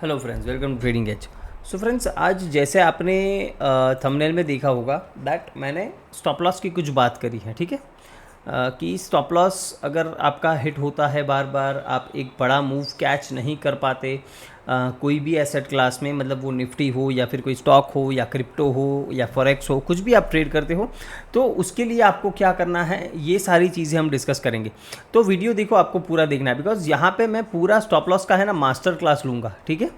Hello friends, welcome to trading edge. So friends, आज जैसे आपने थंबनेल में देखा होगा दैट मैंने स्टॉप लॉस की कुछ बात करी है, ठीक है। कि स्टॉप लॉस अगर आपका हिट होता है बार बार, आप एक बड़ा मूव कैच नहीं कर पाते कोई भी एसेट क्लास में, मतलब वो निफ्टी हो या फिर कोई स्टॉक हो या क्रिप्टो हो या फॉरेक्स हो, कुछ भी आप ट्रेड करते हो, तो उसके लिए आपको क्या करना है, ये सारी चीज़ें हम डिस्कस करेंगे। तो वीडियो देखो, आपको पूरा देखना है, बिकॉज यहाँ पे मैं पूरा स्टॉप लॉस का है ना मास्टर क्लास लूँगा, ठीक है।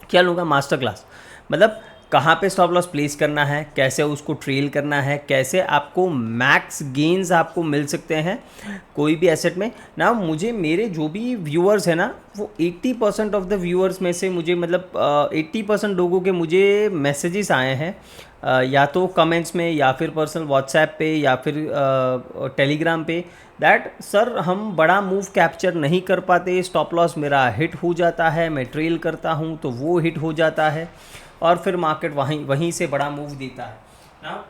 क्या लूँगा? Master class. मतलब कहाँ पे स्टॉप लॉस प्लेस करना है, कैसे उसको ट्रेल करना है, कैसे आपको मैक्स गेन्स आपको मिल सकते हैं कोई भी एसेट में ना। मुझे मेरे जो भी व्यूअर्स हैं ना, वो 80% ऑफ द व्यूअर्स में से मुझे मतलब 80% लोगों के मुझे मैसेजेस आए हैं, या तो कमेंट्स में या फिर पर्सनल व्हाट्सएप पे या फिर टेलीग्राम पे, दैट सर हम बड़ा मूव कैप्चर नहीं कर पाते, स्टॉप लॉस मेरा हिट हो जाता है, मैं ट्रेल करता हूँ तो वो हिट हो जाता है और फिर मार्केट वहीं वहीं से बड़ा मूव देता है ना।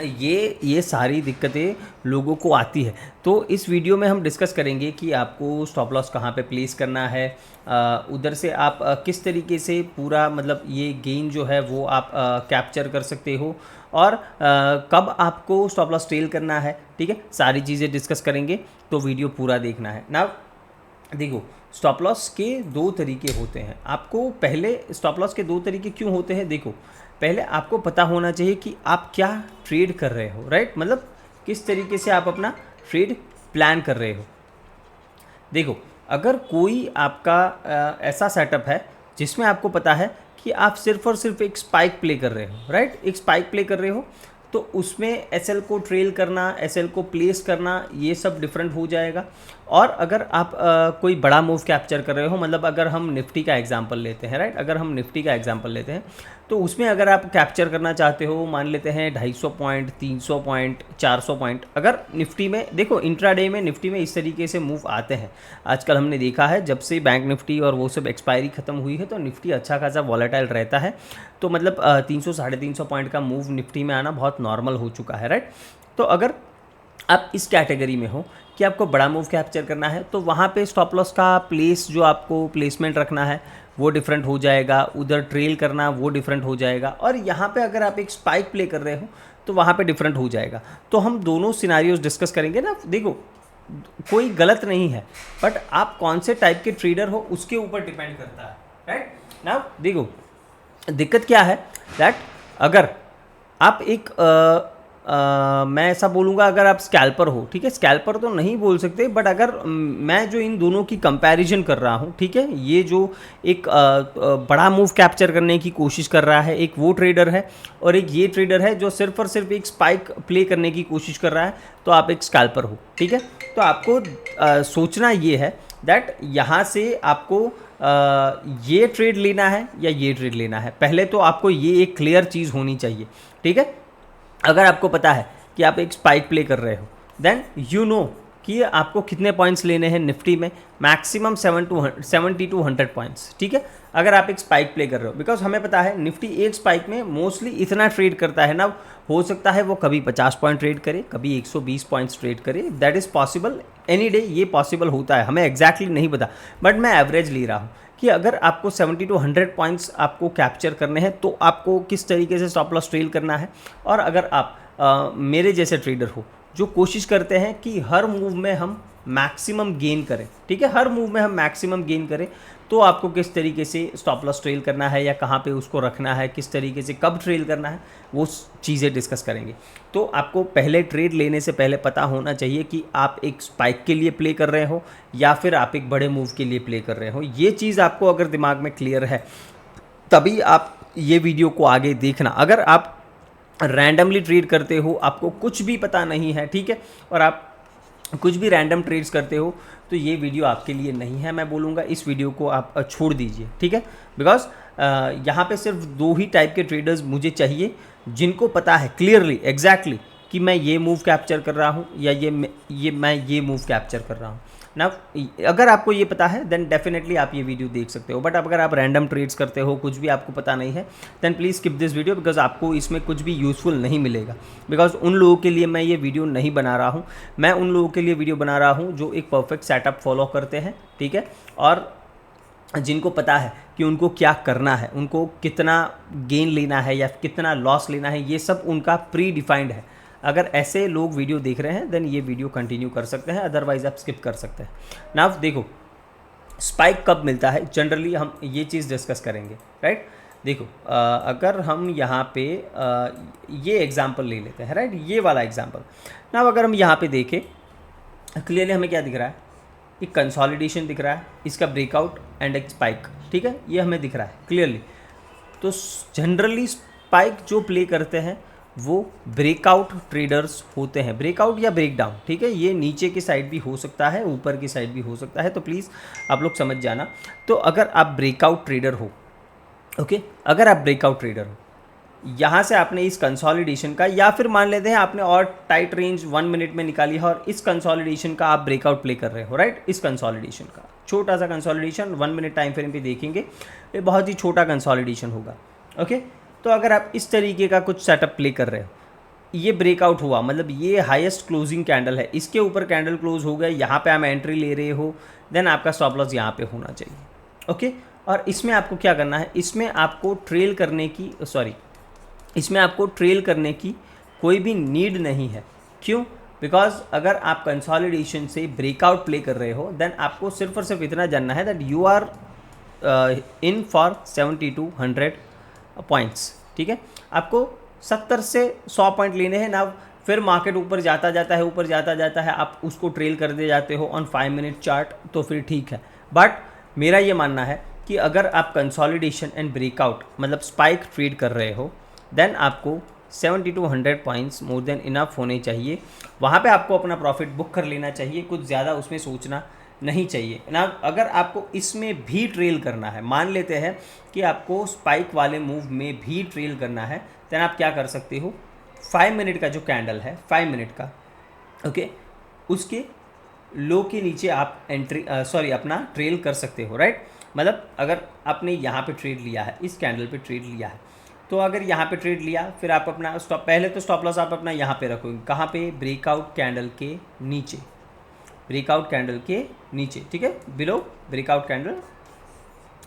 ये सारी दिक्कतें लोगों को आती है। तो इस वीडियो में हम डिस्कस करेंगे कि आपको स्टॉप लॉस कहाँ पे प्लेस करना है, उधर से आप किस तरीके से पूरा मतलब ये गेन जो है वो आप कैप्चर कर सकते हो, और कब आपको स्टॉप लॉस ट्रेल करना है, ठीक है। सारी चीज़ें डिस्कस करेंगे, तो वीडियो पूरा देखना है ना। देखो, स्टॉप लॉस के दो तरीके होते हैं। आपको पहले स्टॉप लॉस के दो तरीके क्यों होते हैं, देखो पहले आपको पता होना चाहिए कि आप क्या ट्रेड कर रहे हो, राइट। मतलब किस तरीके से आप अपना ट्रेड प्लान कर रहे हो। देखो, अगर कोई आपका ऐसा सेटअप है जिसमें आपको पता है कि आप सिर्फ और सिर्फ एक स्पाइक प्ले कर रहे हो, राइट, एक स्पाइक प्ले कर रहे हो, तो उसमें एसएल को ट्रेल करना, एसएल को प्लेस करना, ये सब डिफरेंट हो जाएगा। और अगर आप कोई बड़ा मूव कैप्चर कर रहे हो, मतलब अगर हम निफ्टी का एग्जांपल लेते हैं, राइट, अगर हम निफ्टी का एग्जांपल लेते हैं, तो उसमें अगर आप कैप्चर करना चाहते हो, मान लेते हैं 250 पॉइंट, 300 पॉइंट, 400 पॉइंट, अगर निफ्टी में देखो, इंट्राडे में निफ्टी में इस तरीके से मूव आते हैं। आजकल हमने देखा है जब से बैंक निफ्टी और वो सब एक्सपायरी खत्म हुई है, तो निफ्टी अच्छा खासा वॉलेटाइल रहता है। तो मतलब 300 350 पॉइंट का मूव निफ्टी में आना बहुत नॉर्मल हो चुका है, राइट। तो अगर आप इस कैटेगरी में हो कि आपको बड़ा मूव कैप्चर करना है, तो वहाँ पे स्टॉप लॉस का प्लेस जो आपको प्लेसमेंट रखना है वो डिफरेंट हो जाएगा, उधर ट्रेल करना वो डिफरेंट हो जाएगा, और यहाँ पे अगर आप एक स्पाइक प्ले कर रहे हो तो वहाँ पे डिफरेंट हो जाएगा। तो हम दोनों सिनारियोज डिस्कस करेंगे ना। देखो, कोई गलत नहीं है, बट आप कौन से टाइप के ट्रेडर हो उसके ऊपर डिपेंड करता है, राइट ना। देखो, दिक्कत क्या है दैट अगर आप एक मैं ऐसा बोलूँगा, अगर आप स्कैल्पर हो, ठीक है, स्कैल्पर तो नहीं बोल सकते, बट अगर मैं जो इन दोनों की कंपैरिजन कर रहा हूँ, ठीक है, ये जो एक बड़ा मूव कैप्चर करने की कोशिश कर रहा है, एक वो ट्रेडर है, और एक ये ट्रेडर है जो सिर्फ और सिर्फ एक स्पाइक प्ले करने की कोशिश कर रहा है, तो आप एक स्कैल्पर हो, ठीक है। तो आपको सोचना ये है दैट यहाँ से आपको ये ट्रेड लेना है या ये ट्रेड लेना है। पहले तो आपको ये एक क्लियर चीज़ होनी चाहिए, ठीक है। अगर आपको पता है कि आप एक स्पाइक प्ले कर रहे हो, देन यू नो कि आपको कितने पॉइंट्स लेने हैं निफ्टी में, मैक्सिमम 70 to 100 पॉइंट्स, ठीक है। अगर आप एक स्पाइक प्ले कर रहे हो, बिकॉज हमें पता है निफ्टी एक स्पाइक में मोस्टली इतना ट्रेड करता है ना, हो सकता है वो कभी 50 पॉइंट ट्रेड करे, कभी 120 पॉइंट्स ट्रेड करे, that is possible any day, ये पॉसिबल होता है, हमें एग्जैक्टली नहीं पता, बट मैं एवरेज ले रहा हूँ कि अगर आपको 70 to 100 पॉइंट्स आपको कैप्चर करने हैं, तो आपको किस तरीके से स्टॉप लॉस ट्रेल करना है। और अगर आप मेरे जैसे ट्रेडर हो जो कोशिश करते हैं कि हर मूव में हम मैक्सिमम गेन करें, ठीक है, हर मूव में हम मैक्सिमम गेन करें, तो आपको किस तरीके से स्टॉप लॉस ट्रेल करना है या कहाँ पे उसको रखना है, किस तरीके से कब ट्रेल करना है, वो चीज़ें डिस्कस करेंगे। तो आपको पहले ट्रेड लेने से पहले पता होना चाहिए कि आप एक स्पाइक के लिए प्ले कर रहे हो या फिर आप एक बड़े मूव के लिए प्ले कर रहे हो। ये चीज़ आपको अगर दिमाग में क्लियर है, तभी आप ये वीडियो को आगे देखना। अगर आप रैंडमली ट्रेड करते हो, आपको कुछ भी पता नहीं है, ठीक है, और आप कुछ भी रैंडम ट्रेड्स करते हो, तो ये वीडियो आपके लिए नहीं है। मैं बोलूँगा इस वीडियो को आप छोड़ दीजिए, ठीक है। बिकॉज यहाँ पे सिर्फ दो ही टाइप के ट्रेडर्स मुझे चाहिए जिनको पता है क्लियरली एग्जैक्टली कि मैं ये मूव कैप्चर कर रहा हूँ या मैं ये मूव कैप्चर कर रहा हूँ ना। अगर आपको ये पता है देन डेफिनेटली आप ये वीडियो देख सकते हो, बट अगर आप रैंडम ट्रेड्स करते हो, कुछ भी आपको पता नहीं है, then please skip this video, because आपको इसमें कुछ भी यूज़फुल नहीं मिलेगा। बिकॉज उन लोगों के लिए मैं ये वीडियो नहीं बना रहा हूँ, मैं उन लोगों के लिए वीडियो बना रहा हूँ जो एक परफेक्ट सेटअप फॉलो करते हैं, ठीक है, और जिनको पता है कि उनको क्या करना है, उनको कितना गेन लेना है या कितना लॉस लेना है, ये सब उनका प्री डिफाइंड है। अगर ऐसे लोग वीडियो देख रहे हैं देन ये वीडियो कंटिन्यू कर सकते हैं, अदरवाइज आप स्किप कर सकते हैं। नाउ देखो स्पाइक कब मिलता है, जनरली हम ये चीज़ डिस्कस करेंगे, राइट। देखो अगर हम यहाँ पे ये एग्जांपल ले लेते हैं, राइट, ये वाला एग्जांपल। नाउ अगर हम यहाँ पे देखें क्लियरली हमें क्या दिख रहा है, एक कंसोलिडेशन दिख रहा है, इसका ब्रेकआउट एंड एक स्पाइक, ठीक है, ये हमें दिख रहा है क्लियरली। तो जनरली स्पाइक जो प्ले करते हैं वो ब्रेकआउट ट्रेडर्स होते हैं, ब्रेकआउट या ब्रेकडाउन, ठीक है, ये नीचे की साइड भी हो सकता है, ऊपर की साइड भी हो सकता है, तो प्लीज़ आप लोग समझ जाना। तो अगर आप ब्रेकआउट ट्रेडर हो, ओके, अगर आप ब्रेकआउट ट्रेडर हो, यहाँ से आपने इस कंसोलिडेशन का, या फिर मान लेते हैं आपने और टाइट रेंज 1 मिनट में निकाली है और इस कंसोलिडेशन का आप ब्रेकआउट प्ले कर रहे हो, राइट, इस कंसोलिडेशन का छोटा सा कंसोलिडेशन 1 मिनट टाइम फ्रेम पे देखेंगे, ये बहुत ही छोटा कंसोलिडेशन होगा, ओके। तो अगर आप इस तरीके का कुछ सेटअप प्ले कर रहे हो, ये ब्रेकआउट हुआ, मतलब ये हाईएस्ट क्लोजिंग कैंडल है, इसके ऊपर कैंडल क्लोज हो गया, यहाँ पे आप एंट्री ले रहे हो, देन आपका स्टॉप लॉस यहाँ पे होना चाहिए, ओके। और इसमें आपको क्या करना है, इसमें आपको ट्रेल करने की इसमें आपको ट्रेल करने की कोई भी नीड नहीं है। क्यों? बिकॉज अगर आप कंसोलिडेशन से ब्रेकआउट प्ले कर रहे हो देन आपको सिर्फ और सिर्फ इतना जानना है that you are in for 70 to 100 points, ठीक है। आपको 70 से 100 पॉइंट लेने हैं ना, फिर मार्केट ऊपर जाता जाता है, ऊपर जाता जाता है, आप उसको ट्रेल कर दे जाते हो ऑन 5 मिनट चार्ट, तो फिर ठीक है। बट मेरा ये मानना है कि अगर आप कंसोलिडेशन एंड ब्रेकआउट मतलब स्पाइक ट्रेड कर रहे हो देन आपको 70 to 100 points more than enough होने चाहिए, वहाँ पे आपको अपना प्रॉफिट बुक कर लेना चाहिए, कुछ ज़्यादा उसमें सोचना नहीं चाहिए ना। अगर आपको इसमें भी ट्रेल करना है, मान लेते हैं कि आपको स्पाइक वाले मूव में भी ट्रेल करना है, देन आप क्या कर सकते हो, 5 मिनट का जो कैंडल है 5 मिनट का, ओके, उसके लो के नीचे आप अपना ट्रेल कर सकते हो, राइट। मतलब अगर आपने यहाँ पे ट्रेड लिया है, इस कैंडल पे ट्रेड लिया है, तो अगर यहाँ पे ट्रेड लिया, फिर आप अपना स्टॉप, पहले तो स्टॉप लॉस आप अपना यहाँ पे रखोगे, कहाँ पे, ब्रेकआउट कैंडल के नीचे, ब्रेकआउट कैंडल के नीचे, ठीक है, बिलो ब्रेकआउट कैंडल,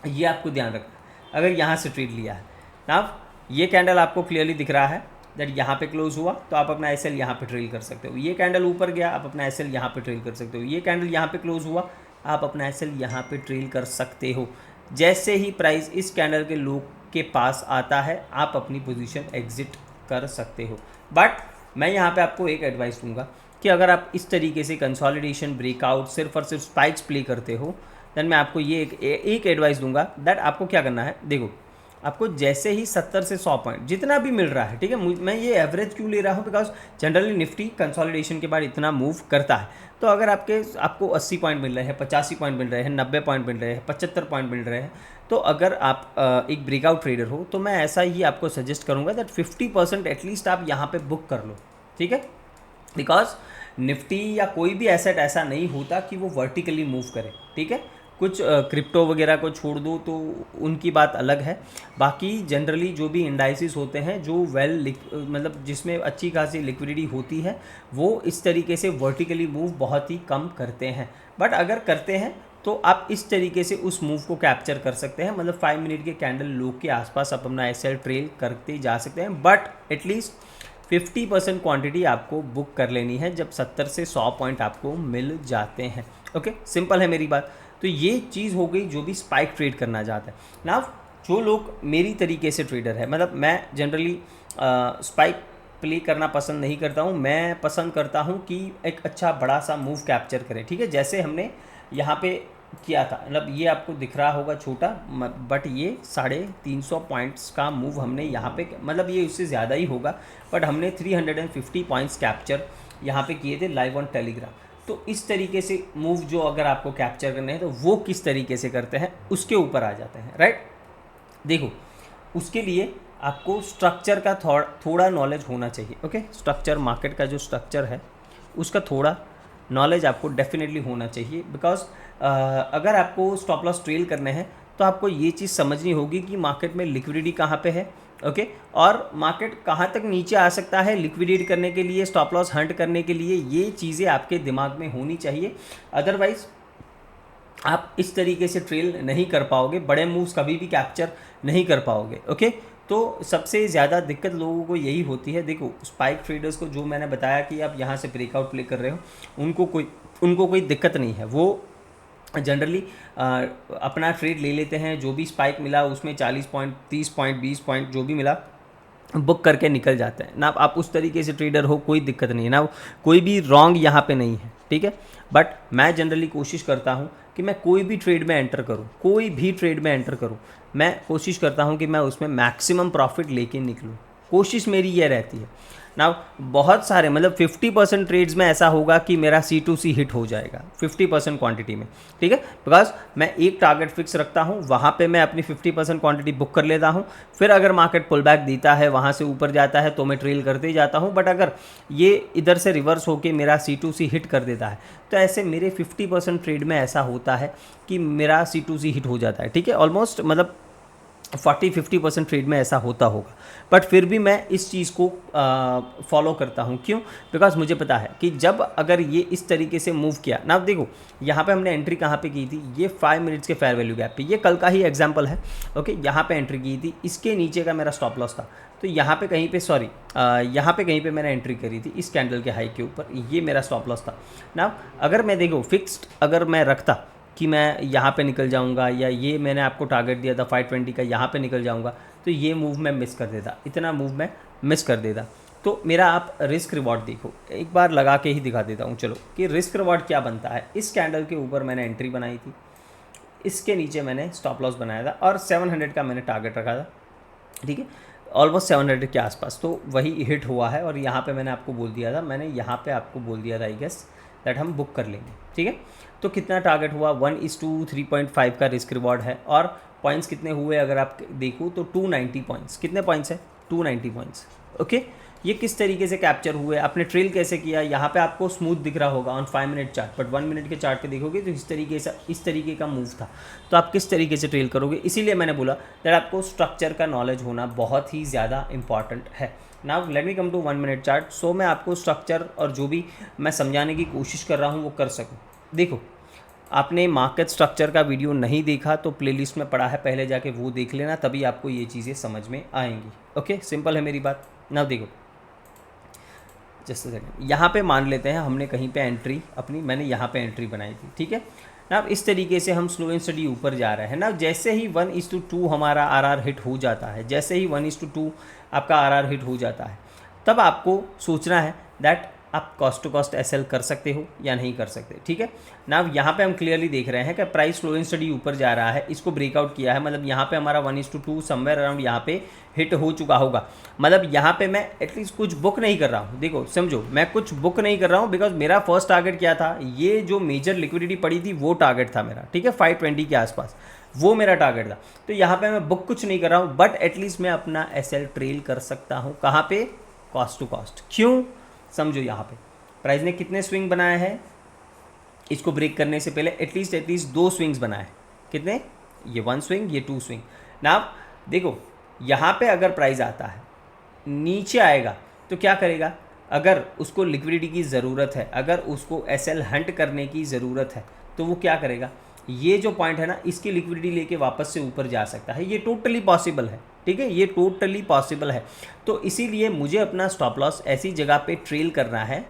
ये आपको ध्यान रखना। अगर यहाँ से ट्रेड लिया है ना, ये कैंडल आपको क्लियरली दिख रहा है दैट यहाँ पे क्लोज हुआ, तो आप अपना एसएल यहाँ पे ट्रेल कर सकते हो। ये कैंडल ऊपर गया, आप अपना एसएल यहाँ पे ट्रेल कर सकते हो। ये कैंडल यहाँ पे क्लोज हुआ, आप अपना एसएल यहाँ पे ट्रेल कर सकते हो। जैसे ही प्राइस इस कैंडल के लो के पास आता है, आप अपनी पोजीशन एग्जिट कर सकते हो। बट मैं यहाँ पे आपको एक एडवाइस दूंगा कि अगर आप इस तरीके से कंसोलिडेशन, ब्रेकआउट, सिर्फ और सिर्फ स्पाइक्स प्ले करते हो, देन मैं आपको ये एक एडवाइस दूंगा दैट आपको क्या करना है। देखो, आपको जैसे ही 70 से 100 पॉइंट जितना भी मिल रहा है, ठीक है, मैं ये एवरेज क्यों ले रहा हूँ, बिकॉज जनरली निफ्टी कंसोलिडेशन के बाद इतना मूव करता है। तो अगर आपको 80 पॉइंट मिल रहे हैं, 85 पॉइंट मिल रहे हैं, 90 पॉइंट मिल रहे हैं, 75 पॉइंट मिल रहे हैं, तो अगर आप एक ब्रेकआउट ट्रेडर हो तो मैं ऐसा ही आपको सजेस्ट करूँगा दैट 50% एटलीस्ट आप यहाँ पे बुक कर लो, ठीक है। बिकॉज निफ्टी या कोई भी एसेट ऐसा नहीं होता कि वो वर्टिकली मूव करे, ठीक है। कुछ क्रिप्टो वगैरह को छोड़ दो तो उनकी बात अलग है, बाकी जनरली जो भी इंडाइसिस होते हैं जो मतलब जिसमें अच्छी खासी लिक्विडिटी होती है, वो इस तरीके से वर्टिकली मूव बहुत ही कम करते हैं। बट अगर करते हैं तो आप इस तरीके से उस मूव को कैप्चर कर सकते हैं, मतलब 5 मिनट के कैंडल लो के आसपास आप अपना एसएल ट्रेल करते जा सकते हैं। बट एटलीस्ट 50% क्वांटिटी आपको बुक कर लेनी है जब 70 से 100 पॉइंट आपको मिल जाते हैं, ओके। सिंपल है मेरी बात। तो ये चीज़ हो गई जो भी स्पाइक ट्रेड करना चाहता है ना। जो लोग मेरी तरीके से ट्रेडर है, मतलब मैं जनरली स्पाइक प्ले करना पसंद नहीं करता हूँ, मैं पसंद करता हूँ कि एक अच्छा बड़ा सा मूव कैप्चर करें, ठीक है। जैसे हमने यहाँ पे किया था, मतलब ये आपको दिख रहा होगा छोटा, बट ये 350 पॉइंट्स का मूव हमने यहाँ पे, मतलब ये उससे ज़्यादा ही होगा, बट हमने 350 पॉइंट्स कैप्चर यहाँ पे किए थे लाइव ऑन टेलीग्राम। तो इस तरीके से मूव जो अगर आपको कैप्चर करने हैं तो वो किस तरीके से करते हैं उसके ऊपर आ जाते हैं, राइट। देखो, उसके लिए आपको स्ट्रक्चर का थोड़ा नॉलेज होना चाहिए, ओके। स्ट्रक्चर, मार्केट का जो स्ट्रक्चर है उसका थोड़ा नॉलेज आपको डेफिनेटली होना चाहिए। बिकॉज अगर आपको स्टॉप लॉस ट्रेल करने हैं तो आपको ये चीज़ समझनी होगी कि मार्केट में लिक्विडिटी कहाँ पे है, ओके, और मार्केट कहाँ तक नीचे आ सकता है लिक्विडेट करने के लिए, स्टॉप लॉस हंट करने के लिए, ये चीज़ें आपके दिमाग में होनी चाहिए। अदरवाइज आप इस तरीके से ट्रेल नहीं कर पाओगे, बड़े मूव्स कभी भी कैप्चर नहीं कर पाओगे। ओके, तो सबसे ज़्यादा दिक्कत लोगों को यही होती है। देखो स्पाइक ट्रेडर्स को, जो मैंने बताया कि आप यहाँ से ब्रेकआउट प्ले कर रहे हो, उनको कोई दिक्कत नहीं है। वो जनरली अपना ट्रेड ले लेते हैं, जो भी स्पाइक मिला उसमें 40 पॉइंट, 30 पॉइंट, 20 पॉइंट जो भी मिला बुक करके निकल जाते हैं ना। आप उस तरीके से ट्रेडर हो, कोई दिक्कत नहीं है ना, कोई भी रॉन्ग यहाँ पे नहीं है, ठीक है। बट मैं जनरली कोशिश करता हूँ कि मैं कोई भी ट्रेड में एंटर करूँ, मैं कोशिश करता हूँ कि मैं उसमें मैक्सिमम प्रॉफिट लेके निकलूँ। कोशिश मेरी ये रहती है ना। बहुत सारे मतलब 50% ट्रेड्स में ऐसा होगा कि मेरा C2C हिट हो जाएगा 50% क्वांटिटी में, ठीक है। बिकॉज मैं एक टारगेट फिक्स रखता हूँ, वहाँ पे मैं अपनी 50% क्वांटिटी बुक कर लेता हूँ। फिर अगर मार्केट पुल बैक देता है, वहाँ से ऊपर जाता है, तो मैं ट्रेल करते ही जाता हूँ। बट अगर ये इधर से रिवर्स होके मेरा C2C हिट कर देता है, तो ऐसे मेरे 50% ट्रेड में ऐसा होता है कि मेरा C2C हिट हो जाता है, ठीक है। ऑलमोस्ट मतलब 40-50% ट्रेड में ऐसा होता होगा। बट फिर भी मैं इस चीज़ को फॉलो करता हूँ। क्यों? बिकॉज मुझे पता है कि जब अगर ये इस तरीके से मूव किया ना, देखो यहाँ पे हमने एंट्री कहाँ पे की थी, ये 5 मिनट्स के फेयर वैल्यू गैप पे, ये कल का ही एग्जांपल है। ओके, यहाँ पे एंट्री की थी, इसके नीचे का मेरा स्टॉप लॉस था, तो यहाँ पे कहीं पे यहाँ पे कहीं पे मैंने एंट्री करी थी इस कैंडल के हाई के ऊपर, ये मेरा स्टॉप लॉस था ना। अगर मैं देखो फिक्स्ड अगर मैं रखता कि मैं यहाँ पे निकल जाऊँगा, या ये मैंने आपको टारगेट दिया था 520 का, यहाँ पे निकल जाऊँगा, तो ये मूव मैं मिस कर देता, इतना मूव मैं मिस कर देता। तो मेरा आप रिस्क रिवॉर्ड देखो, एक बार लगा के ही दिखा देता हूँ चलो कि रिस्क रिवॉर्ड क्या बनता है। इस कैंडल के ऊपर मैंने एंट्री बनाई थी, इसके नीचे मैंने स्टॉप लॉस बनाया था, और 700 का मैंने टारगेट रखा था, ठीक है, ऑलमोस्ट 700 के आसपास, तो वही हिट हुआ है। और यहाँ पे मैंने आपको बोल दिया था, यहाँ पे आपको बोल दिया था आई गेस दैट हम बुक कर लेंगे, ठीक है। तो कितना टारगेट हुआ, 1:3.5 का रिस्क रिवॉर्ड है। और पॉइंट्स कितने हुए अगर आप देखो तो 290 पॉइंट्स। कितने पॉइंट्स है? 290 पॉइंट्स। ओके, ये किस तरीके से कैप्चर हुए, आपने ट्रेल कैसे किया, यहाँ पे आपको स्मूथ दिख रहा होगा on 5 minute chart, but 1 minute के चार्ट पे देखोगे तो इस तरीके का मूव था। तो आप किस तरीके से ट्रेल करोगे, इसीलिए मैंने बोला दैट आपको स्ट्रक्चर का नॉलेज होना बहुत ही ज़्यादा इंपॉर्टेंट है। Now let me come to 1 minute chart, so मैं आपको स्ट्रक्चर और जो भी मैं समझाने की कोशिश कर रहा हूँ वो कर सकूँ। देखो, आपने मार्केट स्ट्रक्चर का वीडियो नहीं देखा तो प्लेलिस्ट में पड़ा है, पहले जाके वो देख लेना, तभी आपको ये चीज़ें समझ में आएंगी। ओके, सिंपल है मेरी बात। ना देखो जस्ट सेकंड, यहाँ पे मान लेते हैं हमने कहीं पे एंट्री अपनी, मैंने यहाँ पे एंट्री बनाई थी, ठीक है ना। इस तरीके से हम स्लो एंड स्टडी ऊपर जा रहे हैं ना। जैसे ही 1:2 हमारा आरआर हिट हो जाता है, जैसे ही 1:2 आपका आरआर हिट हो जाता है, तब आपको सोचना है दैट आप कॉस्ट टू कॉस्ट एसएल कर सकते हो या नहीं कर सकते, ठीक है ना। यहाँ पे हम क्लियरली देख रहे हैं कि प्राइस स्लो एंड स्टडी ऊपर जा रहा है, इसको ब्रेकआउट किया है, मतलब यहाँ पे हमारा 1:2 समवेयर अराउंड यहाँ पे हिट हो चुका होगा। मतलब यहाँ पे मैं एटलीस्ट कुछ बुक नहीं कर रहा हूँ, देखो समझो, मैं कुछ बुक नहीं कर रहा हूँ, बिकॉज मेरा फर्स्ट टारगेट क्या था, ये जो मेजर लिक्विडिटी पड़ी थी वो टारगेट था मेरा, ठीक है, 520 के आसपास वो मेरा टारगेट था। तो यहाँ पे मैं बुक कुछ नहीं कर रहा हूँ, बट एटलीस्ट मैं अपना एसएल ट्रेल कर सकता हूँ। कहाँ पे? Cost to cost. क्यों? समझो, यहाँ पे प्राइस ने कितने स्विंग बनाए हैं, इसको ब्रेक करने से पहले एटलीस्ट 2 स्विंग्स बनाए। कितने? ये 1 स्विंग, ये 2 स्विंग ना। देखो यहाँ पे अगर प्राइस आता है, नीचे आएगा तो क्या करेगा, अगर उसको लिक्विडिटी की ज़रूरत है, अगर उसको एसएल हंट करने की ज़रूरत है, तो वो क्या करेगा, ये जो पॉइंट है ना, इसकी लिक्विडिटी लेके वापस से ऊपर जा सकता है। ये टोटली पॉसिबल है, ठीक है, ये टोटली पॉसिबल है। तो इसीलिए मुझे अपना स्टॉप लॉस ऐसी जगह पे ट्रेल करना है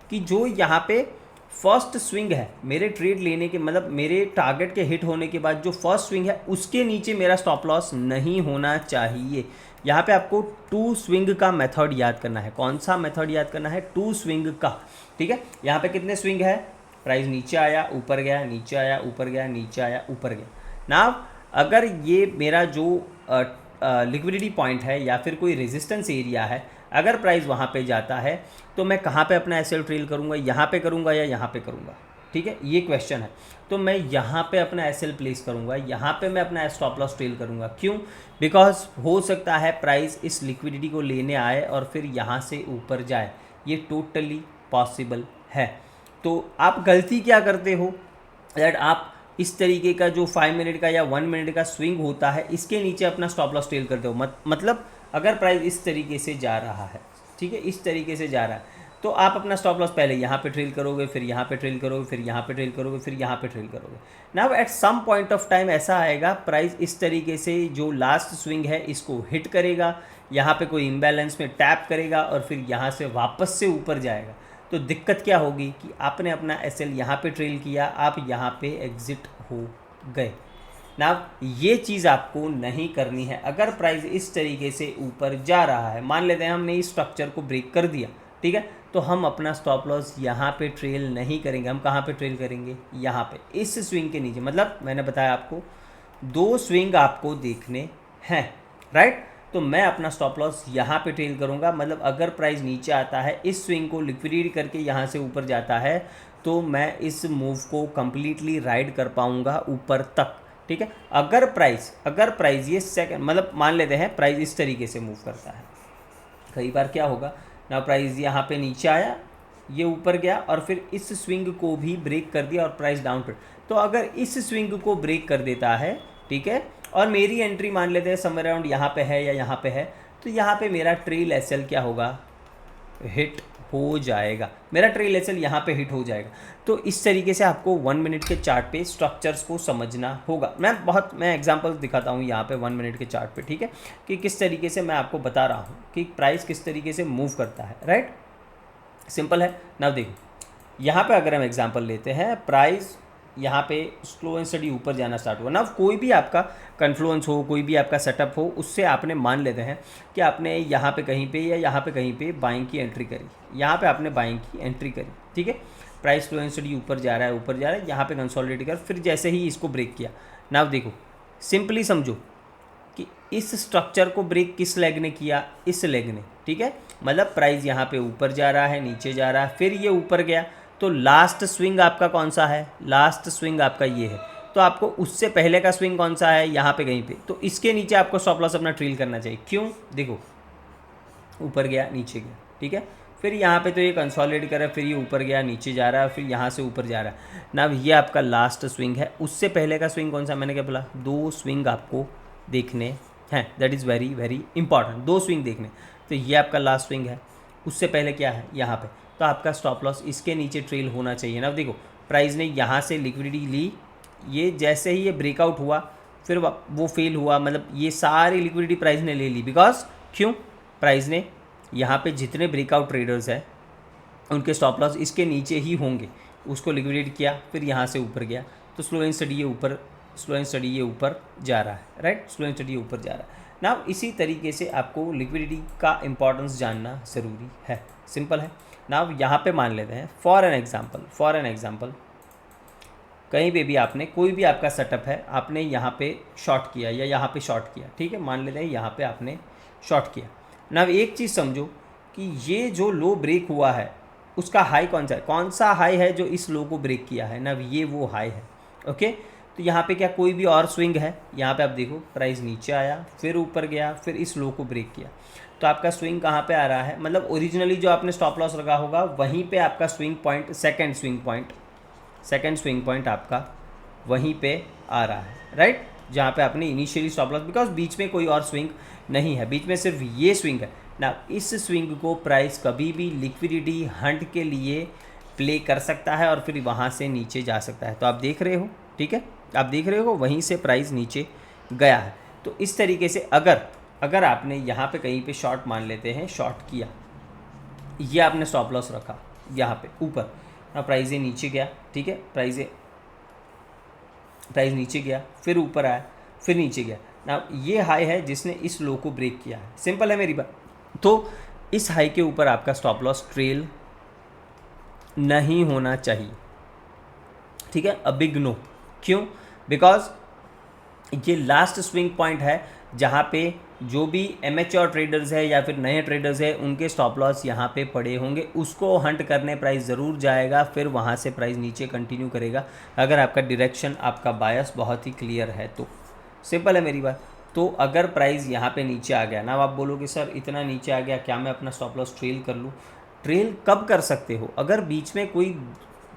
कि जो यहाँ पे फर्स्ट स्विंग है मेरे ट्रेड लेने के, मतलब मेरे टारगेट के हिट होने के बाद जो फर्स्ट स्विंग है उसके नीचे मेरा स्टॉप लॉस नहीं होना चाहिए। यहाँ पे आपको 2 स्विंग का मेथड याद करना है। कौन सा मेथड याद करना है? 2 स्विंग का, ठीक है। यहाँ पे कितने स्विंग है, प्राइस नीचे आया, ऊपर गया, नीचे आया, ऊपर गया, नीचे आया, ऊपर गया ना। अगर ये मेरा जो लिक्विडिटी पॉइंट है या फिर कोई रेजिस्टेंस एरिया है, अगर प्राइस वहाँ पे जाता है तो मैं कहाँ पे अपना एसएल ट्रेल करूँगा, यहाँ पे करूँगा या यहाँ पे करूँगा, ठीक है, ये क्वेश्चन है। तो मैं यहाँ पे अपना एसएल प्लेस करूँगा, यहाँ पे मैं अपना स्टॉप लॉस ट्रेल करूँगा। क्यों? बिकॉज हो सकता है प्राइस इस लिक्विडिटी को लेने आए और फिर यहाँ से ऊपर जाए, ये टोटली पॉसिबल है। तो आप गलती क्या करते हो दैट आप इस तरीके का जो 5 मिनट का या 1 मिनट का स्विंग होता है, इसके नीचे अपना स्टॉप लॉस ट्रेल करते हो। मतलब अगर प्राइस इस तरीके से जा रहा है, ठीक है, इस तरीके से जा रहा है, तो आप अपना स्टॉप लॉस पहले यहाँ पे ट्रेल करोगे, फिर यहाँ पे ट्रेल करोगे, फिर यहाँ पे ट्रेल करोगे, फिर यहाँ पे ट्रेल करोगे। Now at some point of time ऐसा आएगा प्राइस इस तरीके से जो लास्ट स्विंग है इसको हिट करेगा, यहाँ पे कोई इम्बैलेंस में टैप करेगा और फिर यहाँ से वापस से ऊपर जाएगा। तो दिक्कत क्या होगी कि आपने अपना एसएल यहाँ पे ट्रेल किया, आप यहाँ पे एग्जिट हो गए ना। ये चीज़ आपको नहीं करनी है। अगर प्राइस इस तरीके से ऊपर जा रहा है, मान लेते हैं हमने इस स्ट्रक्चर को ब्रेक कर दिया, ठीक है, तो हम अपना स्टॉप लॉस यहाँ पे ट्रेल नहीं करेंगे। हम कहाँ पे ट्रेल करेंगे? यहाँ पे, इस स्विंग के नीचे। मतलब मैंने बताया आपको 2 स्विंग आपको देखने हैं, राइट। तो मैं अपना स्टॉप लॉस यहाँ पे ट्रेल करूँगा। मतलब अगर प्राइस नीचे आता है, इस स्विंग को लिक्विडेट करके यहाँ से ऊपर जाता है, तो मैं इस मूव को कम्प्लीटली राइड कर पाऊँगा ऊपर तक, ठीक है। अगर प्राइस ये सेकंड, मतलब मान लेते हैं प्राइस इस तरीके से मूव करता है, कई बार क्या होगा ना, प्राइस यहाँ पे नीचे आया, ये ऊपर गया और फिर इस स्विंग को भी ब्रेक कर दिया और प्राइस डाउन पर। तो अगर इस स्विंग को ब्रेक कर देता है, ठीक है, और मेरी एंट्री मान लेते हैं समवेयर अराउंड यहाँ पे है या यहाँ पे है, तो यहाँ पे मेरा ट्रेल एसएल क्या होगा? हिट हो जाएगा। मेरा ट्रेल एसएल यहाँ पे हिट हो जाएगा। तो इस तरीके से आपको 1 मिनट के चार्ट पे स्ट्रक्चर्स को समझना होगा। मैं एग्जांपल्स दिखाता हूँ यहाँ पे 1 मिनट के चार्ट पे, ठीक है, कि किस तरीके से मैं आपको बता रहा हूँ कि प्राइस किस तरीके से मूव करता है, राइट। सिंपल है ना। देखो यहाँ पे अगर हम एग्जाम्पल लेते हैं, प्राइस यहाँ पे स्लो एंड स्टडी ऊपर जाना स्टार्ट हुआ ना। कोई भी आपका कन्फ्लुएंस हो, कोई भी आपका सेटअप हो, उससे आपने मान लेते हैं कि आपने यहाँ पे कहीं पे या यहाँ पे कहीं पे बाइंग की एंट्री करी, यहाँ पे आपने बाइंग की एंट्री करी, ठीक है। प्राइस स्लो एंड स्टडी ऊपर जा रहा है, यहाँ पे कंसोलिडेट कर, फिर जैसे ही इसको ब्रेक किया ना, देखो सिंपली समझो कि इस स्ट्रक्चर को ब्रेक किस लेग ने किया? इस लेग ने, ठीक है। मतलब प्राइस यहाँ पे ऊपर जा रहा है, नीचे जा रहा है, फिर ये ऊपर गया, तो लास्ट स्विंग आपका कौन सा है? लास्ट स्विंग आपका ये है। तो आपको उससे पहले का स्विंग कौन सा है? यहाँ पे कहीं पे। तो इसके नीचे आपको स्टॉप लॉस अपना ट्रेल करना चाहिए। क्यों? देखो ऊपर गया, नीचे गया, ठीक है, फिर यहाँ पे तो ये कंसोलिडेट कर रहा है, फिर ये ऊपर गया, नीचे जा रहा है, फिर यहाँ से ऊपर जा रहा है ना। ये आपका लास्ट स्विंग है। उससे पहले का स्विंग कौन सा? मैंने क्या बोला? 2 स्विंग आपको देखने हैं। That is very very important, 2 swing देखने। तो ये आपका लास्ट स्विंग है। उससे पहले क्या है? यहाँ पे। तो आपका स्टॉप लॉस इसके नीचे ट्रेल होना चाहिए ना। देखो प्राइस ने यहाँ से लिक्विडिटी ली, ये जैसे ही ये ब्रेकआउट हुआ, फिर वो फेल हुआ। मतलब ये सारी लिक्विडिटी प्राइस ने ले ली। बिकॉज क्यों? प्राइस ने यहाँ पे जितने ब्रेकआउट ट्रेडर्स हैं उनके स्टॉप लॉस इसके नीचे ही होंगे, उसको लिक्विडेट किया, फिर यहाँ से ऊपर गया। तो स्लो एंड स्टडी ये ऊपर जा रहा है, राइट। स्लो एंड स्टडी ये ऊपर जा रहा है ना। इसी तरीके से आपको लिक्विडिटी का इंपॉर्टेंस जानना ज़रूरी है। सिंपल है ना। यहाँ पे मान लेते हैं फॉर एन एग्जाम्पल कहीं पे भी आपने, कोई भी आपका सेटअप है, आपने यहाँ पे शॉर्ट किया या यहाँ पे शॉर्ट किया, ठीक है, मान लेते हैं यहाँ पे आपने शॉर्ट किया ना। एक चीज़ समझो कि ये जो लो ब्रेक हुआ है उसका हाई कौन सा हाई है जो इस लो को ब्रेक किया है ना, ये वो हाई है, ओके। तो यहाँ पे क्या कोई भी और स्विंग है? यहाँ पे आप देखो प्राइस नीचे आया, फिर ऊपर गया, फिर इस लो को ब्रेक किया। तो आपका स्विंग कहाँ पे आ रहा है? मतलब ओरिजिनली जो आपने स्टॉप लॉस रखा होगा वहीं पे आपका swing point, second swing point आपका वहीं पे आ रहा है, राइट, जहाँ पे आपने इनिशियली स्टॉप लॉस। बिकॉज बीच में कोई और स्विंग नहीं है, बीच में सिर्फ ये स्विंग है ना। इस स्विंग को प्राइस कभी भी लिक्विडिटी हंट के लिए प्ले कर सकता है और फिर वहाँ से नीचे जा सकता है। तो आप देख रहे हो, ठीक है, आप देख रहे हो वहीं से प्राइस नीचे गया है। तो इस तरीके से अगर आपने यहाँ पे कहीं पे शॉर्ट मान लेते हैं, शॉर्ट किया, ये आपने स्टॉप लॉस रखा यहाँ पे ऊपर ना, प्राइस ये नीचे गया, ठीक है, प्राइस नीचे गया, फिर ऊपर आया, फिर नीचे गया ना। ये हाई है जिसने इस लो को ब्रेक किया है। सिंपल है मेरी बात। तो इस हाई के ऊपर आपका स्टॉप लॉस ट्रेल नहीं होना चाहिए, ठीक है, अ बिग नो। क्यों? बिकॉज ये लास्ट स्विंग पॉइंट है जहाँ पे जो भी एमेच्योर ट्रेडर्स है या फिर नए ट्रेडर्स है उनके स्टॉप लॉस यहाँ पे पड़े होंगे। उसको हंट करने प्राइस ज़रूर जाएगा, फिर वहाँ से प्राइस नीचे कंटिन्यू करेगा अगर आपका डायरेक्शन, आपका बायस बहुत ही क्लियर है तो। सिंपल है मेरी बात। तो अगर प्राइस यहाँ पे नीचे आ गया ना, आप बोलोगे सर इतना नीचे आ गया, क्या मैं अपना स्टॉप लॉस ट्रेल कर लूँ? ट्रेल कब कर सकते हो? अगर बीच में कोई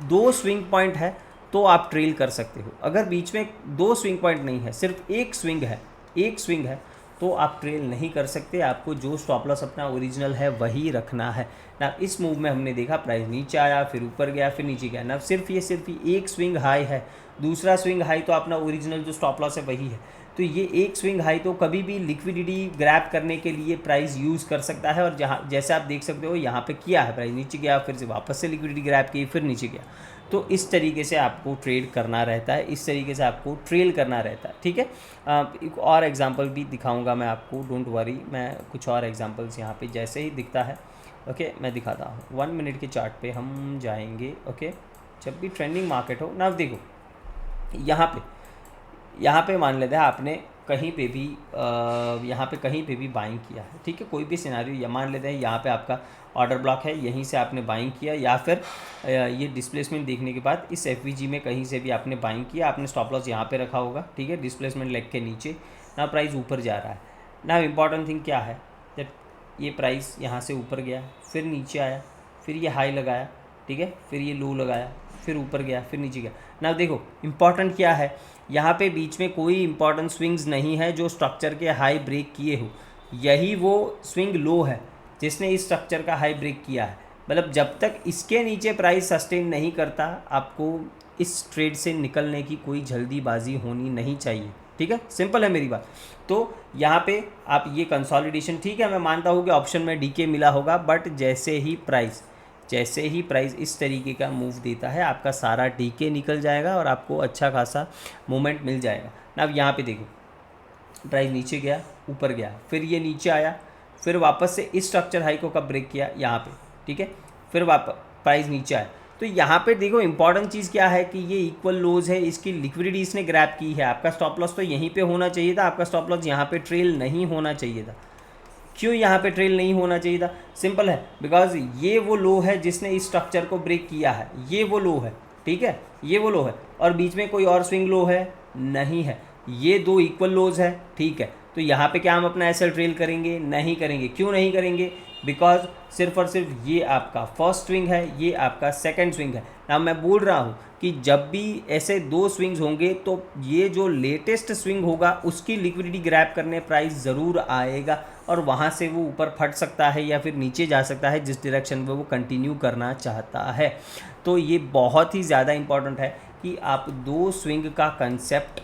2 स्विंग पॉइंट है तो आप ट्रेल कर सकते हो। अगर बीच में 2 स्विंग पॉइंट नहीं है, सिर्फ एक स्विंग है, तो आप ट्रेल नहीं कर सकते, आपको जो स्टॉप लॉस अपना ओरिजिनल है वही रखना है ना। इस मूव में हमने देखा प्राइस नीचे आया, फिर ऊपर गया, फिर नीचे गया ना। सिर्फ एक स्विंग हाई है, दूसरा स्विंग हाई तो अपना ओरिजिनल जो स्टॉप लॉस है वही है। तो ये एक स्विंग हाई तो कभी भी लिक्विडिटी ग्रैब करने के लिए प्राइस यूज़ कर सकता है। और जहाँ जैसे आप देख सकते हो यहाँ पे किया है, प्राइस नीचे गया, फिर से वापस से लिक्विडिटी ग्रैब की, फिर नीचे गया। तो इस तरीके से आपको ट्रेड करना रहता है, इस तरीके से आपको ट्रेल करना रहता है, ठीक है। एक और एग्जांपल भी दिखाऊंगा मैं आपको, डोंट वरी, मैं कुछ और एग्जांपल्स यहाँ पे जैसे ही दिखता है ओके मैं दिखाता हूँ। 1 मिनट के चार्ट पे हम जाएंगे ओके। जब भी ट्रेंडिंग मार्केट हो ना, देखो यहाँ पे मान लेते हैं आपने कहीं पे भी यहाँ पे कहीं पे भी बाइंग किया है, ठीक है। कोई भी सिनारियो या मान लेते हैं यहाँ पे आपका ऑर्डर ब्लॉक है, यहीं से आपने बाइंग किया, या फिर ये डिस्प्लेसमेंट देखने के बाद इस एफवीजी में कहीं से भी आपने बाइंग किया, आपने स्टॉप लॉस यहाँ पे रखा होगा, ठीक है, डिस्प्लेसमेंट लेग के नीचे ना। प्राइस ऊपर जा रहा है ना। इम्पॉर्टेंट थिंग क्या है, जब ये प्राइस यहाँ से ऊपर गया, फिर नीचे आया, फिर ये हाई लगाया, ठीक है, फिर ये लो लगाया, फिर ऊपर गया, फिर नीचे गया ना। देखो इंपॉर्टेंट क्या है, यहाँ पे बीच में कोई इंपॉर्टेंट स्विंग्स नहीं है जो स्ट्रक्चर के हाई ब्रेक किए हो। यही वो स्विंग लो है जिसने इस स्ट्रक्चर का हाई ब्रेक किया है। मतलब जब तक इसके नीचे प्राइस सस्टेन नहीं करता, आपको इस ट्रेड से निकलने की कोई जल्दीबाजी होनी नहीं चाहिए, ठीक है। सिंपल है मेरी बात। तो यहाँ पे आप ये कंसोलिडेशन, ठीक है, मैं मानता हूँ कि ऑप्शन में डीके मिला होगा, बट जैसे ही प्राइस इस तरीके का मूव देता है, आपका सारा डीके निकल जाएगा और आपको अच्छा खासा मोमेंट मिल जाएगा ना। अब यहाँ पे देखो प्राइस नीचे गया, ऊपर गया, फिर ये नीचे आया, फिर वापस से इस स्ट्रक्चर हाई को कब ब्रेक किया, यहाँ पे, ठीक है, फिर वापस प्राइस नीचे आया। तो यहाँ पे देखो इंपॉर्टेंट चीज़ क्या है कि ये इक्वल लोज है, इसकी लिक्विडिटी इसने ग्रैब की है। आपका स्टॉप लॉस तो यहीं पे होना चाहिए था, आपका स्टॉप लॉस यहाँ पे ट्रेल नहीं होना चाहिए था। क्यों यहाँ पे ट्रेल नहीं होना चाहिए था? सिंपल है, बिकॉज ये वो लो है जिसने इस स्ट्रक्चर को ब्रेक किया है, ये वो लो है, ठीक है, ये वो लो है, और बीच में कोई और स्विंग लो है नहीं है, ये दो इक्वल लोज है, ठीक है। तो यहाँ पे क्या हम अपना एसएल ट्रेल करेंगे? नहीं करेंगे। क्यों नहीं करेंगे? बिकॉज सिर्फ और सिर्फ ये आपका फर्स्ट स्विंग है, ये आपका सेकंड स्विंग है ना। मैं बोल रहा हूँ कि जब भी ऐसे दो स्विंग्स होंगे तो ये जो लेटेस्ट स्विंग होगा उसकी लिक्विडिटी ग्रैब करने प्राइस ज़रूर आएगा, और वहाँ से वो ऊपर फट सकता है या फिर नीचे जा सकता है, जिस डायरेक्शन में वो कंटिन्यू करना चाहता है। तो ये बहुत ही ज़्यादा इंपॉर्टेंट है कि आप दो स्विंग का कंसेप्ट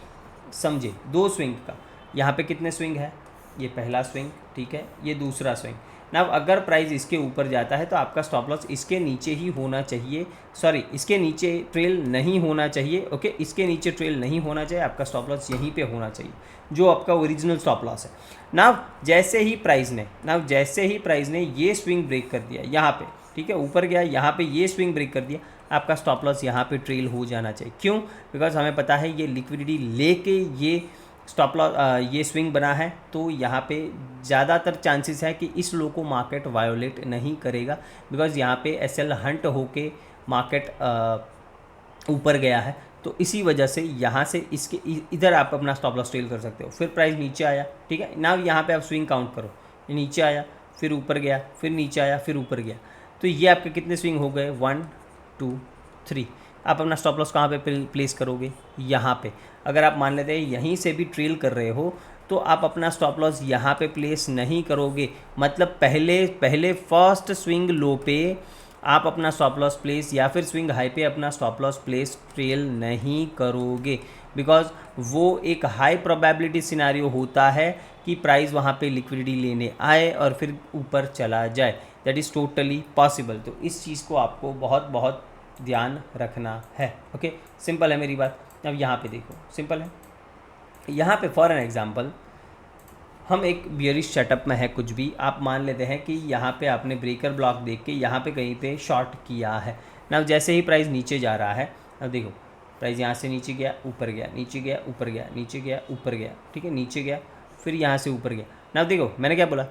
समझे। दो स्विंग का, यहाँ पे कितने स्विंग है? ये पहला स्विंग, ठीक है, ये दूसरा स्विंग ना। अगर प्राइस इसके ऊपर जाता है तो आपका स्टॉप लॉस इसके नीचे ही होना चाहिए, सॉरी इसके नीचे ट्रेल नहीं होना चाहिए, ओके, इसके नीचे ट्रेल नहीं होना चाहिए, आपका स्टॉप लॉस यहीं पे होना चाहिए जो आपका ओरिजिनल स्टॉप लॉस है ना। जैसे ही प्राइस ने ये स्विंग ब्रेक कर दिया यहाँ पे, ठीक है, ऊपर गया, यहाँ पे ये स्विंग ब्रेक कर दिया, आपका स्टॉप लॉस यहाँ पे ट्रेल हो जाना चाहिए। क्यों? बिकॉज हमें पता है ये लिक्विडिटी लेके ये स्टॉप लॉस ये स्विंग बना है, तो यहाँ पे ज़्यादातर चांसेस है कि इस लो को मार्केट वायोलेट नहीं करेगा, बिकॉज यहाँ पे एसएल हंट होके मार्केट ऊपर गया है। तो इसी वजह से यहाँ से इसके इधर आप अपना स्टॉप लॉस ट्रेल कर सकते हो। फिर प्राइस नीचे आया, ठीक है ना, यहाँ पे आप स्विंग काउंट करो, ये नीचे आया, फिर ऊपर गया, फिर नीचे आया, फिर ऊपर गया, तो ये आपके कितने स्विंग हो गए? 1 2 3। आप अपना स्टॉप लॉस कहाँ पे प्लेस करोगे? यहाँ पे। अगर आप मान लेते हैं यहीं से भी ट्रेल कर रहे हो तो आप अपना स्टॉप लॉस यहाँ पे प्लेस नहीं करोगे, मतलब पहले फर्स्ट स्विंग लो पे आप अपना स्टॉप लॉस प्लेस, या फिर स्विंग हाई पे अपना स्टॉप लॉस प्लेस ट्रेल नहीं करोगे, बिकॉज वो एक हाई प्रोबेबिलिटी सिनारियो होता है कि प्राइस वहाँ पे लिक्विडिटी लेने आए और फिर ऊपर चला जाए। That is totally possible. तो इस चीज़ को आपको बहुत बहुत ध्यान रखना है, ओके। सिंपल है मेरी बात। अब यहाँ पे देखो, सिंपल है, यहाँ पे फॉर एन एग्जांपल हम एक बियरिश सेटअप में है, कुछ भी आप मान लेते हैं कि यहाँ पे आपने ब्रेकर ब्लॉक देख के यहाँ पे कहीं पे शॉर्ट किया है ना। जैसे ही प्राइस नीचे जा रहा है, अब देखो प्राइस यहाँ से नीचे गया, ऊपर गया, नीचे गया, ऊपर गया, नीचे गया, ऊपर गया, ठीक है, नीचे गया, फिर यहाँ से ऊपर गया ना। देखो मैंने क्या बोला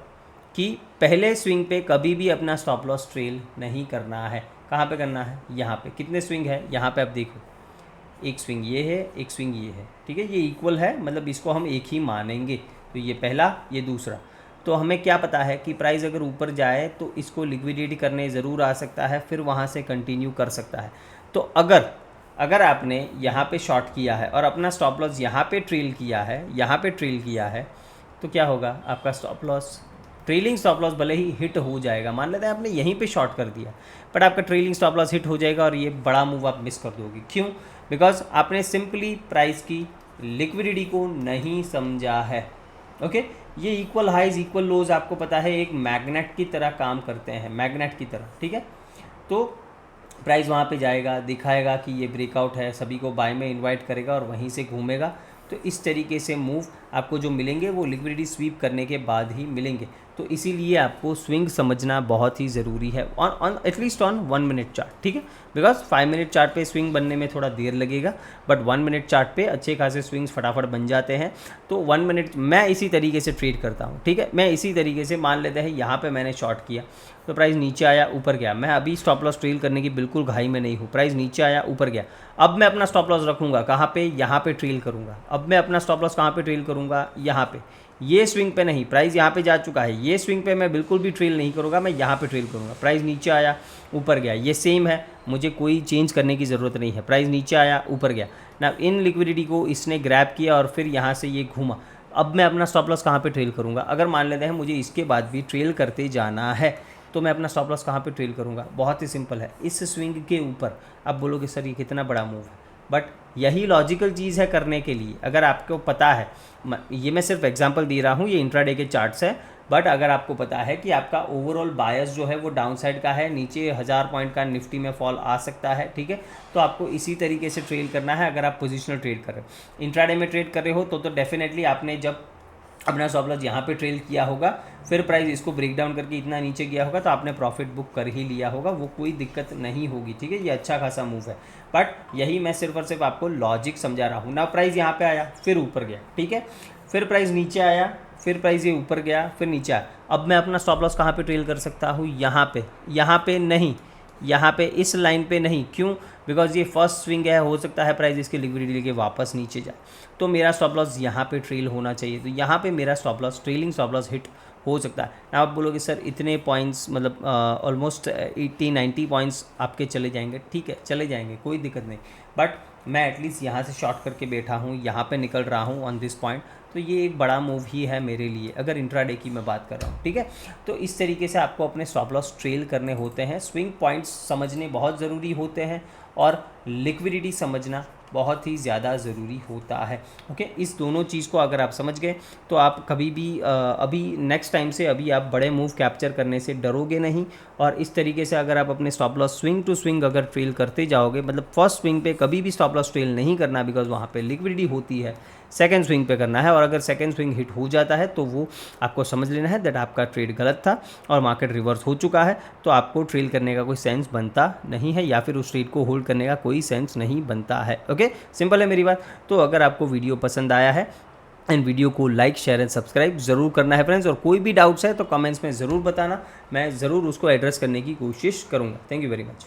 कि पहले स्विंग पे कभी भी अपना स्टॉप लॉस ट्रेल नहीं करना है। कहाँ पे करना है? यहाँ पे। कितने स्विंग है यहाँ पे? आप देखो, एक स्विंग ये है, एक स्विंग ये है, ठीक है, ये इक्वल है, मतलब इसको हम एक ही मानेंगे। तो ये पहला, ये दूसरा। तो हमें क्या पता है कि प्राइस अगर ऊपर जाए तो इसको लिक्विडिटी करने ज़रूर आ सकता है, फिर वहाँ से कंटिन्यू कर सकता है। तो अगर आपने यहाँ पे शॉर्ट किया है और अपना स्टॉप लॉस यहाँ पे ट्रेल किया है, यहाँ पे ट्रेल किया है, तो क्या होगा आपका stop loss, trailing stop loss भले ही हिट हो जाएगा, मान लेते हैं आपने यहीं पे शॉर्ट कर दिया, बट आपका ट्रेलिंग स्टॉप लॉस हिट हो जाएगा और ये बड़ा मूव आप मिस कर दोगे। क्यों? बिकॉज आपने सिंपली प्राइस की लिक्विडिटी को नहीं समझा है। ओके, ये इक्वल हाइज इक्वल लोज आपको पता है एक मैग्नेट की तरह काम करते हैं, मैग्नेट की तरह, ठीक है। तो प्राइस वहाँ पे जाएगा, दिखाएगा कि ये ब्रेकआउट है, सभी को बाय में इनवाइट करेगा और वहीं से घूमेगा। तो इस तरीके से मूव आपको जो मिलेंगे वो लिक्विडिटी स्वीप करने के बाद ही मिलेंगे। तो इसीलिए आपको स्विंग समझना बहुत ही ज़रूरी है on at least on 1 minute chart, ठीक है। बिकॉज 5 मिनट चार्ट पे स्विंग बनने में थोड़ा देर लगेगा, बट 1 मिनट चार्ट पे अच्छे खासे स्विंग्स फटाफट बन जाते हैं। तो 1 मिनट मैं इसी तरीके से ट्रेड करता हूँ, ठीक है। मैं इसी तरीके से मान लेते हैं यहाँ पे मैंने शॉर्ट किया तो प्राइस नीचे आया ऊपर गया, मैं अभी स्टॉप लॉस ट्रेल करने की बिल्कुल घाई में नहीं हूँ। प्राइस नीचे आया ऊपर गया, अब मैं अपना स्टॉप लॉस रखूँगा कहाँ पे, यहाँ पे ट्रेल करूँगा। अब मैं अपना स्टॉप लॉस कहाँ पे ट्रेल करूँगा, यहाँ पे, ये स्विंग पे नहीं, प्राइस यहाँ पे जा चुका है, ये स्विंग पे मैं बिल्कुल भी ट्रेल नहीं करूँगा, मैं यहाँ पे ट्रेल करूँगा। प्राइस नीचे आया ऊपर गया, ये सेम है, मुझे कोई चेंज करने की ज़रूरत नहीं है। प्राइस नीचे आया ऊपर गया ना, इन लिक्विडिटी को इसने ग्रैब किया और फिर यहाँ से ये घूमा। अब मैं अपना स्टॉप लॉस कहाँ पे ट्रेल करूँगा, अगर मान लेते हैं मुझे इसके बाद भी ट्रेल करते जाना है तो मैं अपना स्टॉप लॉस कहाँ पे ट्रेल करूँगा, बहुत ही सिंपल है, इस स्विंग के ऊपर। आप बोलोगे सर ये कितना बड़ा मूव है, बट यही लॉजिकल चीज़ है करने के लिए। अगर आपको पता है, ये मैं सिर्फ एग्जांपल दे रहा हूँ, ये इंट्राडे के चार्ट्स है, बट अगर आपको पता है कि आपका ओवरऑल बायस जो है वो डाउन साइड का है, नीचे 1000 पॉइंट का निफ्टी में फॉल आ सकता है, ठीक है, तो आपको इसी तरीके से ट्रेड करना है। अगर आप पोजिशनल ट्रेड कर रहे हो, इंट्राडे में ट्रेड कर रहे हो तो डेफिनेटली आपने जब अपना स्टॉप लॉस यहाँ पे ट्रेल किया होगा, फिर प्राइस इसको ब्रेक डाउन करके इतना नीचे गया होगा तो आपने प्रॉफिट बुक कर ही लिया होगा, वो कोई दिक्कत नहीं होगी, ठीक है। ये अच्छा खासा मूव है, बट यही मैं सिर्फ और सिर्फ आपको लॉजिक समझा रहा हूँ ना। प्राइस यहाँ पे आया फिर ऊपर गया, ठीक है, फिर प्राइस नीचे आया, फिर प्राइस ये ऊपर गया, फिर नीचे आया। अब मैं अपना स्टॉप लॉस कहाँ पे ट्रेल कर सकता हूँ, यहाँ पे नहीं, यहाँ पे इस लाइन पे नहीं। क्यों? बिकॉज ये फर्स्ट स्विंग है, हो सकता है प्राइस इसके लिक्विडिटी लेके वापस नीचे जाए, तो मेरा स्टॉप लॉस यहाँ पे ट्रेल होना चाहिए। तो यहाँ पे मेरा stop loss, trailing stop loss hit हो सकता है। आप बोलोगे सर इतने पॉइंट्स, मतलब ऑलमोस्ट 80-90 पॉइंट्स आपके चले जाएंगे, ठीक है चले जाएंगे, कोई दिक्कत नहीं, बट मैं एटलीस्ट यहाँ से शॉर्ट करके बैठा हूँ, यहाँ पे निकल रहा हूँ ऑन दिस पॉइंट, तो ये एक बड़ा मूव ही है मेरे लिए, अगर इंट्राडे की मैं बात कर रहा हूँ, ठीक है। तो इस तरीके से आपको अपने स्टॉप लॉस ट्रेल करने होते हैं, स्विंग पॉइंट्स समझने बहुत ज़रूरी होते हैं और लिक्विडिटी समझना बहुत ही ज़्यादा ज़रूरी होता है। ओके, इस दोनों चीज़ को अगर आप समझ गए तो आप कभी भी अभी नेक्स्ट टाइम से अभी आप बड़े मूव कैप्चर करने से डरोगे नहीं। और इस तरीके से अगर आप अपने stop loss swing to swing अगर ट्रेल करते जाओगे, मतलब फर्स्ट स्विंग पे कभी भी स्टॉप लॉस ट्रेल नहीं करना, बिकॉज वहाँ पे लिक्विडिटी होती है, सेकंड स्विंग पे करना है। और अगर सेकंड स्विंग हिट हो जाता है तो वो आपको समझ लेना है दैट आपका ट्रेड गलत था और मार्केट रिवर्स हो चुका है, तो आपको ट्रेल करने का कोई सेंस बनता नहीं है, या फिर उस ट्रेड को होल्ड करने का कोई सेंस नहीं बनता है। ओके, सिंपल है मेरी बात। तो अगर आपको वीडियो पसंद आया है एंड वीडियो को लाइक शेयर एंड सब्सक्राइब ज़रूर करना है फ्रेंड्स, और कोई भी डाउट्स है तो कमेंट्स में ज़रूर बताना, मैं ज़रूर उसको एड्रेस करने की कोशिश करूँगा। Thank you very much.